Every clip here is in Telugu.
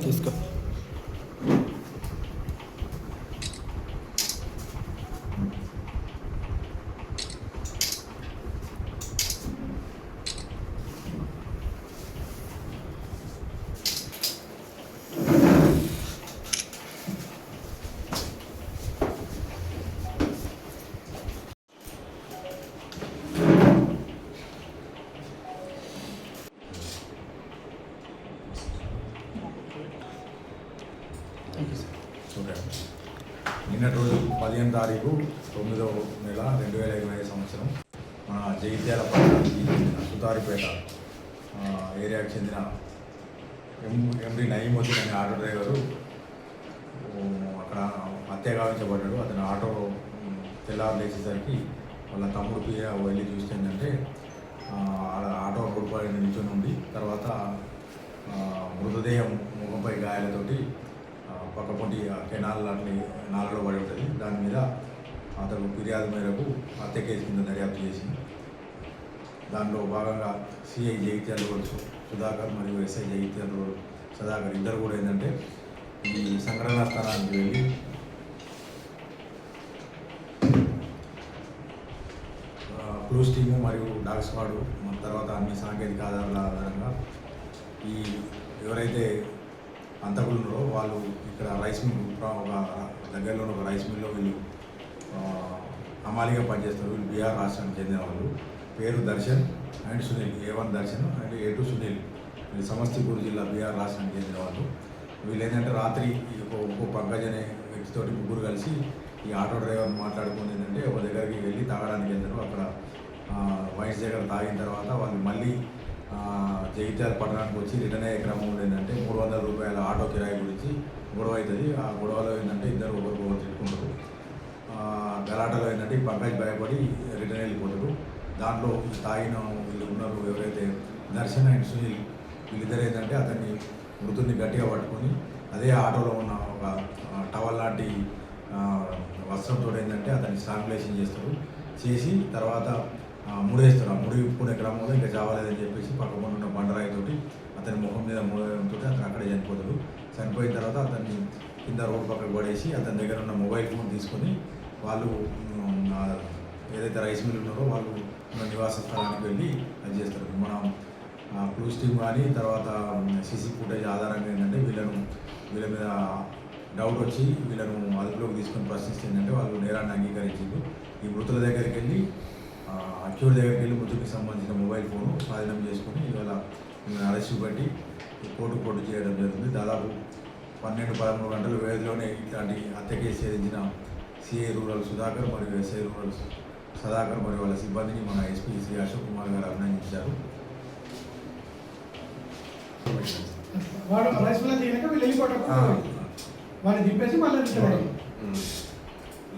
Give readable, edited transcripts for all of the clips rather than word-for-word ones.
తీసుకో. నిన్నటి రోజు 15వ తారీఖు 9వ నెల 2025 సంవత్సరం మన జగిత్యాల పట్టణానికి సుతారిపేట ఏరియాకి చెందిన ఎండి నయీముద్దీన్ అనే ఆటో డ్రైవరు అక్కడ హత్య గావించబడ్డాడు. అతను ఆటో తెల్లారు లేచేసరికి వాళ్ళ తమ్ముడు పియ వెళ్ళి చూస్తే ఏంటంటే ఆటో రోడ్డు పైన నిల్చొని ఉండి తర్వాత మృతదేహం ముఖంపై గాయాలతోటి పక్కపొంటి కెనాల్ అట్లా నాలలో పడి ఉంటుంది. దాని మీద అతను ఫిర్యాదు మేరకు హత్య కేసు కింద దర్యాప్తు చేసింది. దానిలో భాగంగా సిఐ జగిత్యాల రోడ్ సుధాకర్ మరియు ఎస్ఐ జగిత్యాల రోడ్ సుధాకర్ ఇద్దరు కూడా ఏంటంటే ఈ సంఘటనా స్థానానికి వెళ్ళి క్లూస్ టీము మరియు డాగ్ స్క్వాడ్ తర్వాత అన్ని సాంకేతిక ఆధారాల ఆధారంగా ఈ ఎవరైతే అంతకులు ఉన్నారో వాళ్ళు ఇక్కడ రైస్ మిల్ ఒక దగ్గరలో ఒక రైస్ మిల్లో వీళ్ళు హమాలీగా పనిచేస్తారు. వీళ్ళు బీహార్ రాష్ట్రానికి చెందిన వాళ్ళు. పేరు Darshan and Sunil, A1 Darshan and A2 Sunil. వీళ్ళు సమస్తీపూర్ జిల్లా బీహార్ రాష్ట్రానికి చెందిన వాళ్ళు. వీళ్ళు ఏంటంటే రాత్రి ఇంకో పంకజ్ అనే వ్యక్తితోటి ముగ్గురు కలిసి ఈ ఆటో డ్రైవర్ మాట్లాడుకుని ఏంటంటే ఒక దగ్గరికి వెళ్ళి తాగడానికి వెళ్తారు. అక్కడ వైన్స్ దగ్గర తాగిన తర్వాత వాళ్ళు మళ్ళీ జగిత్యాల పట్టణానికి వచ్చి రిటర్న్ అయ్యే క్రమంలో ఏంటంటే 300 రూపాయల ఆటో కిరాయి గురించి గొడవ అవుతుంది. ఆ గొడవలో ఏంటంటే ఇద్దరు ఒకరికొకరు తిట్టుకుంటారు. గలాటలో ఏంటంటే పంకజ్ భయపడి రిటర్న్ వెళ్ళిపోతాడు. దాంట్లో తాగిన వీళ్ళు ఉన్నారు ఎవరైతే దర్శన్ అండ్ సునీల్ వీళ్ళిద్దరు ఏంటంటే అతన్ని మృతుడిని గట్టిగా పట్టుకొని అదే ఆటోలో ఉన్న ఒక టవల్ లాంటి వస్త్రంతో ఏంటంటే అతన్ని స్ట్రాంగులేషన్ చేస్తారు. చేసి తర్వాత ముడేస్తారు. ఆ ముడి విప్పుకునే క్రమంలో ఇంకా చావలేదని చెప్పేసి పక్కన ఉన్న బండరాయితోటి అతని ముఖం మీద మూడడంతో అతను అక్కడే చనిపోతాడు. చనిపోయిన తర్వాత అతన్ని కింద రోడ్డు పక్కకు పడేసి అతని దగ్గర ఉన్న మొబైల్ ఫోన్ తీసుకొని వాళ్ళు ఏదైతే రైస్ మిల్ ఉన్నారో వాళ్ళు ఉన్న నివాస స్థలానికి వెళ్ళి అది చేస్తారు. మనం క్లూస్ టీమ్ కానీ తర్వాత సీసీ ఫుటేజ్ ఆధారంగా ఏంటంటే వీళ్ళ మీద డౌట్ వచ్చి వీళ్ళను అదుపులోకి తీసుకొని ప్రశ్నిస్తే ఏంటంటే వాళ్ళు నేరాన్ని అంగీకరించారు. ఈ మృతుల దగ్గరికి వెళ్ళి అక్యూర్ దగ్గరికి వెళ్ళి మృతుడికి సంబంధించిన మొబైల్ ఫోను స్వాధీనం చేసుకొని ఇవాళ అరెస్టు పెట్టి కోర్టు చేయడం జరుగుతుంది. దాదాపు 12-13 గంటల వ్యవధిలోనే ఇట్లాంటి హత్య కేసు ఛేదించిన సిఐ రూరల్ సుధాకర్ మరియు ఎస్ఐ రూరల్ సుధాకర్ మరియు వాళ్ళ సిబ్బందిని మన ఎస్పీ శ్రీ అశోక్ కుమార్ గారు అభినందించారు.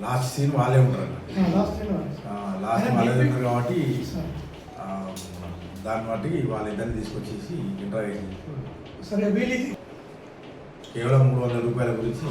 లాస్ట్ సీన్ వాళ్ళే ఉంటారు. లాస్ట్ వాళ్ళే ఉంటారు కాబట్టి దాన్ని బట్టి వాళ్ళిద్దరిని తీసుకొచ్చేసి ఇంటర్వ్యూ కేవలం 300 రూపాయల గురించి